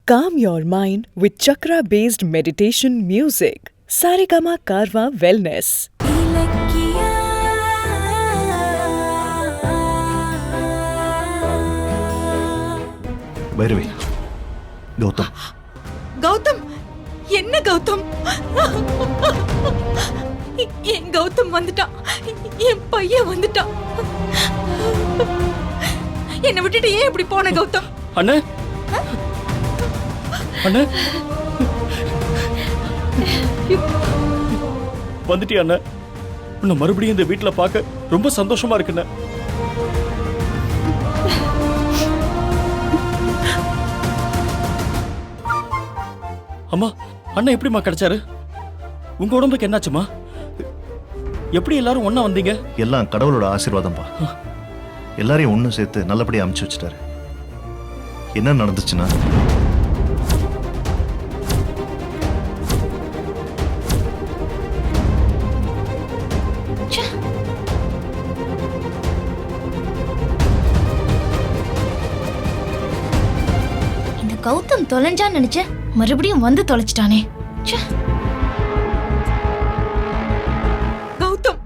Calm your mind with chakra-based meditation music. Saregama Karwa Wellness. Bhairavi, Gautham. Gautham, என்ன கௌதம்? என் கௌதம் வந்துட்டான், என் பையன் வந்துட்டான். என்னை விட்டுட்டு ஏன் இப்படி போன கௌதம்? அண்ணே, அண்ணே, வந்துட்டியா அண்ணே? உன்னை மறுபடியும் இந்த வீட்டுல பார்க்க ரொம்ப சந்தோஷமா இருக்குண்ணே. அம்மா, அண்ணா எப்படிம்மா கிடைச்சாரு? உங்க உடம்புக்கு என்னாச்சுமா? எப்படி எல்லாரும் ஒண்ணா வந்தீங்க? எல்லாம் கடவுளோட ஆசீர்வாதம்பா. எல்லாரையும் ஒண்ணு சேர்த்து நல்லபடியா அமுச்சு வச்சுட்டாரு. என்ன நடந்துச்சுன்னா, இந்த கௌதம் தொலைஞ்சான்னு நினைச்சேன், மறுபடியும் வந்து தொலைச்சிட்டானே. கௌதம்,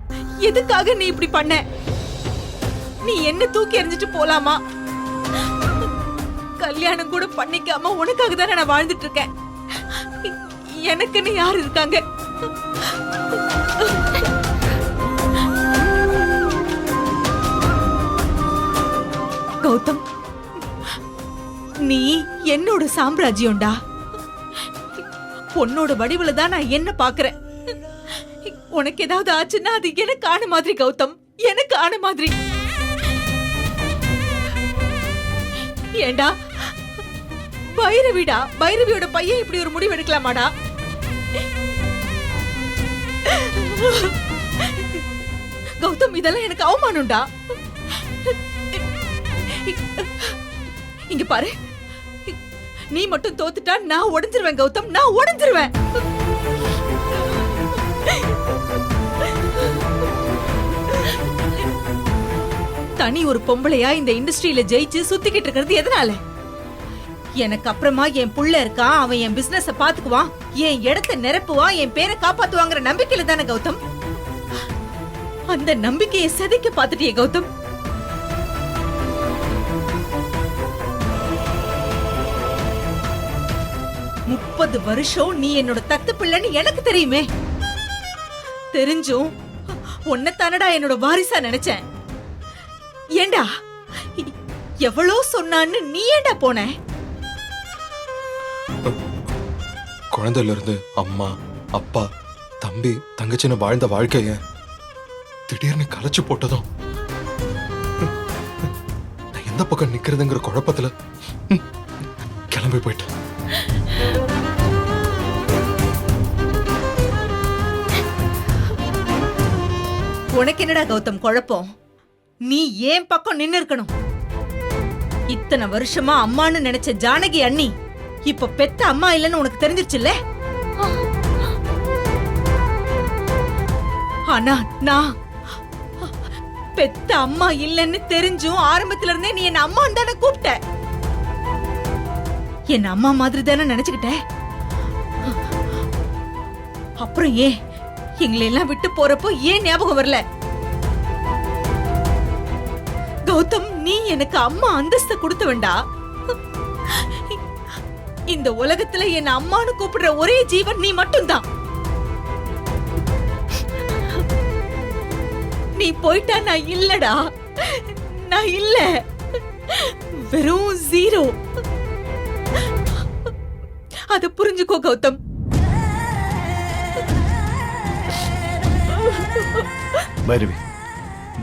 எதுக்காக நீ இப்படி பண்ண? நீ என்ன தூக்கி எறிஞ்சிட்டு போலாமா? கல்யாணம் கூட பண்ணிக்காம உனக்காக தானே நான் வாழ்ந்துட்டு இருக்கேன். எனக்குன்னு யார் இருக்காங்க? கௌதம், நீ என்னோட சாம்ராஜ்யம்டா. உன்னோட வடிவுல தான் நான் என்ன பாக்குறேன். உனக்கு ஏதாவது ஆச்சுன்னா அது எனக்கு ஆன மாதிரி கௌதம், எனக்கு ஆன மாதிரி. ஏண்டா பைரவிடா, பைரவியோட பையன் இப்படி ஒரு முடிவு எடுக்கலாமாடா? கௌதம், இதெல்லாம் எனக்கு அவமானம்டா. இங்க பாரு, நீ மட்டும் தோத்துட்டா நான் உடைஞ்சிருவேன் கௌதம், நான் உடைஞ்சிருவேன். தனி ஒரு பொம்பளையா இந்த இண்டஸ்ட்ரியில ஜெயிச்சு சுத்திக்கிட்டு இருக்கிறது எதனால? எனக்கு அப்புறமா என் புள்ள இருக்கான், அவன் என் பிசினஸ பாத்துக்குவான், என் இடத்தை நிரப்புவான், என் பேரை காப்பாத்துவாங்கிற நம்பிக்கையில தானே கௌதம். அந்த நம்பிக்கையை செதைக்க பாத்துட்டியே கௌதம். முப்பது வருஷம் நீ என்னோட தத்து பிள்ளைன்னு எனக்கு தெரியுமே. தெரிஞ்சும் உன்னைத்தானடா என்னோட வாரிசா நினைச்சேன். ஏண்டா எவ்வளோ சொன்னான்னு நீ ஏண்டா போன? குழந்தையில இருந்து அம்மா, அப்பா, தம்பி, தங்கச்சின்னு வாழ்ந்த வாழ்க்கைய திடீர்னு கலைச்சு போட்டதும் நான் எந்த பக்கம் நிக்கிறதுங்கிற குழப்பத்துல கிளம்பி போயிட்டேன். உனக்கு என்னடா கௌதம் குழப்பம்? நீ ஏன் பக்கம் நின்னு இருக்கணும். இத்தனை வருஷமா அம்மான்னு நினைச்ச ஜானகி அண்ணி இப்ப பெத்த அம்மா இல்லன்னு உனக்கு தெரிஞ்சிருச்சுல்ல? ஆனா நான் பெத்த அம்மா இல்லன்னு தெரிஞ்சும் ஆரம்பத்துல இருந்தே நீ என்ன அம்மான்னு தானே கூப்பிட்ட. என்ன அம்மா மாதிரி தானே நினைச்சுக்கிட்ட. அப்புறம் ஏன் எங்களை எல்லாம் விட்டு போறப்போ ஏன் ஞாபகம் வரல? கௌதம், நீ எனக்கு அம்மா அந்தஸ்து கொடுத்து வேண்டா. இந்த உலகத்துல என்ன அம்மானு கூப்பிடுற ஒரே ஜீவன் நீ மட்டும்தான். நீ போயிட்டா நான் இல்லடா, நான் இல்ல, வெறும் ஜீரோ. அத புரிஞ்சுக்கோ கௌதம். பைரவி,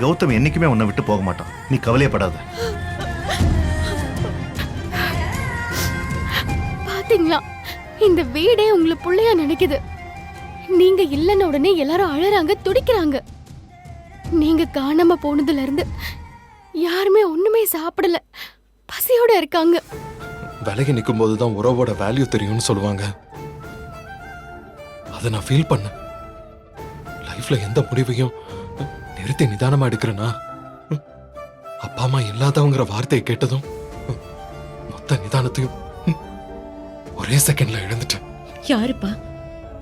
கௌதம் என்னைக்குமே உன்னை விட்டு போக மாட்டான். நீ கவலையப்படாத. பாத்தீங்களா, இந்த வீடே உங்களை புள்ளையா நினைக்குது. நீங்க இல்லன்னு உடனே எல்லாரும் அழறாங்க, துடிக்கிறாங்க. நீங்க காணாம போனதுல இருந்து யாருமே ஒண்ணுமே சாப்பிடல, பசியோட இருக்காங்க. விலகி நிற்கும் போதுதான் உறவோட வேல்யூ தெரியும்னு சொல்லுவாங்க. அதை நான் ஃபீல் பண்ணேன். லைஃப்ல எந்த முடிவையும் நிறுத்தி நிதானமா எடுக்கிறேன்னா, அப்பா அம்மா இல்லாதவங்கிற வார்த்தையை கேட்டதும் மொத்த நிதானத்தையும் ஒரே செகண்ட்ல இழந்துட்டேன். யாருப்பா?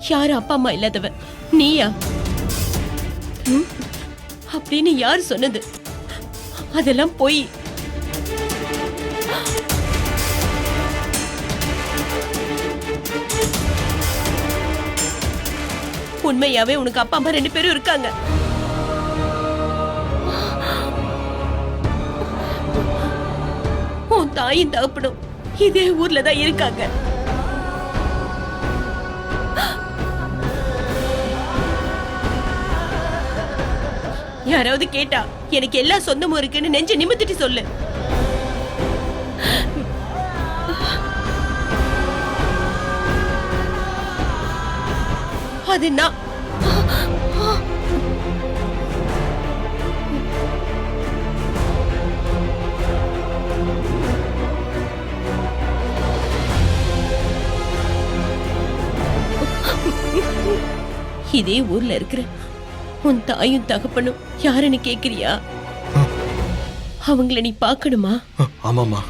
யாரு அப்பா அம்மா இல்லாதவ? நீயா? அப்படின்னு யார் சொன்னது? அதெல்லாம் போய். உண்மையாவே உனக்கு அப்பா அம்மா 2 பேரும் இருக்காங்க. உன் தாயும் தகப்பனும் இதே ஊர்ல தான் இருக்காங்க. யாராவது கேட்டா எனக்கு எல்லா சொந்தமும் இருக்குன்னு நெஞ்ச நிமித்திட்டு சொல்லு. அது நான். இதே ஊர்ல இருக்கிற உன் தாயும் தகப்பனும் யாருன்னு கேக்குறியா? அவங்கள நீ பார்க்கணுமா? ஆமாமா.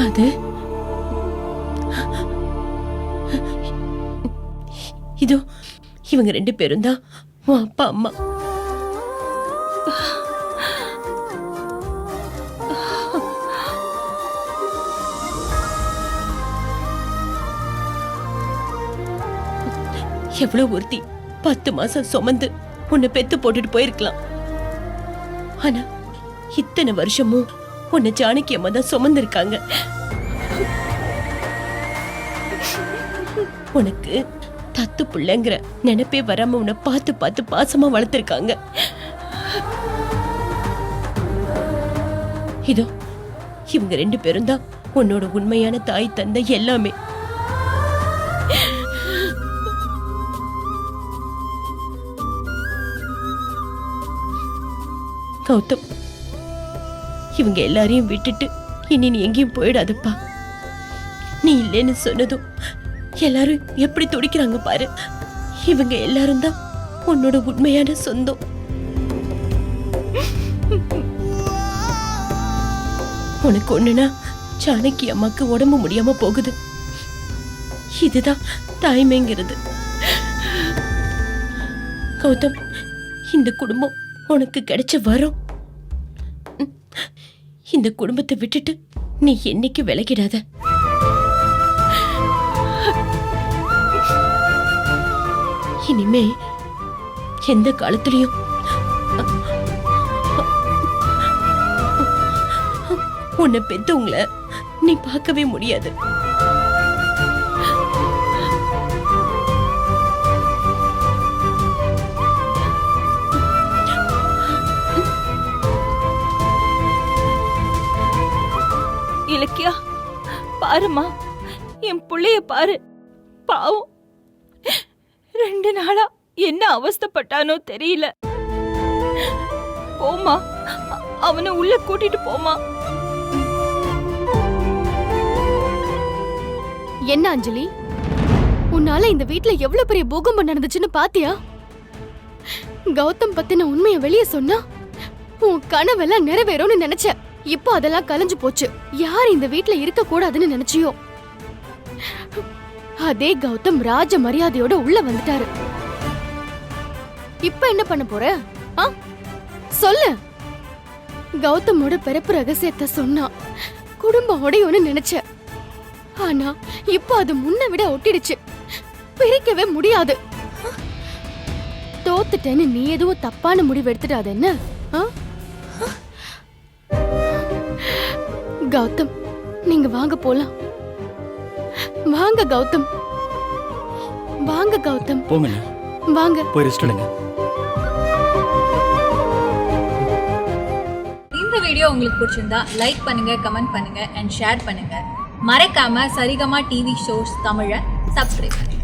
அது இதோ இவங்க 2 பேரும் தான் உன் அப்பா அம்மா. எவ்வளவு ஒருத்தி 10 மாசம் சுமந்து உன்னை பெத்து போட்டுட்டு போயிருக்கலாம். ஆனா இத்தனை வருஷமும் உன்னை ஜானகி அம்மா தான் சுமந்து இருக்காங்க. உனக்கு தத்து பிள்ளைங்கிற நினைப்பே வராம உன்னை பார்த்து பார்த்து பாசமா வளர்த்திருக்காங்க. இதோ இவங்க 2 பேரும் தான் உன்னோட உண்மையான தாய் தந்தை எல்லாமே. கௌதம், இவங்க எல்லாரையும் விட்டுட்டு இனி நீ எங்கேயும் போயிடாதப்பா. நீ இல்லைன்னு சொன்னதும் எல்லாரும் எப்படி துடிக்கிறாங்க பாரு. இவங்க எல்லாரும் தான் உன்னோட உண்மையான சொந்தம். உனக்கு ஒண்ணுனா ஜானகி அம்மாக்கு உடம்பு முடியாம போகுது. இதுதான் தாய்மைங்கிறது. கௌதம், இந்த குடும்பம் உனக்கு கிடைச்ச வரம். இந்த குடும்பத்தை விட்டுட்டு நீ என்னைக்கு விலகிடாத. இனிமே எந்த காலத்திலையும் உன்னை பெத்தவங்கள நீ பார்க்கவே முடியாது. இலக்கியா, பாருமா, என் புள்ளைய பாரு. பாவம், 2 நாளா என்ன அவஸ்தைப்பட்டானோ தெரியல. போமா, அவனை உள்ள கூட்டிட்டு போமா. என்ன அஞ்சலி, உன்னால இந்த வீட்ல எவ்வளவு பெரிய பூகம்பம் நடந்துச்சுன்னு பாத்தியா? கௌதம் பத்தின உண்மையை வெளியே சொன்னா உன் கனவெல்லாம் நிறைவேறும்னு நினைச்ச. இப்போ அதெல்லாம் கலைஞ்சு போச்சு. யார் இந்த வீட்ல இருக்க கூடாதுன்னு நினைச்சியோ அதே கௌதம் ராஜ மரியாதையோட உள்ள வந்துட்டாரு. இப்ப என்ன பண்ண போற? சொல்லு. கௌதமோட பிறப்பு ரகசியத்தை சொன்னா குடும்பம் உடையும்னு நினைச்ச. ஆனா இப்போ அது முன்ன விட ஒட்டிடுச்சு. பிரிக்கவே முடியாது. தோத்துட்டேன்னு நீ எதுவும் தப்பான முடிவு எடுத்துட்டாத என்ன? கௌதம், நீங்க வாங்க போலாம். வாங்க கௌதம், வாங்க கௌதம். போங்க, வாங்க போய் ரெஸ்ட் எடுங்க. இந்த வீடியோ உங்களுக்கு பிடிச்சிருந்தா லைக் பண்ணுங்க, கமெண்ட் பண்ணுங்க அண்ட் ஷேர் பண்ணுங்க. மறக்காம சரிகமா டிவி ஷோஸ் தமிழை சப்ஸ்கிரைப் பண்ணுங்க.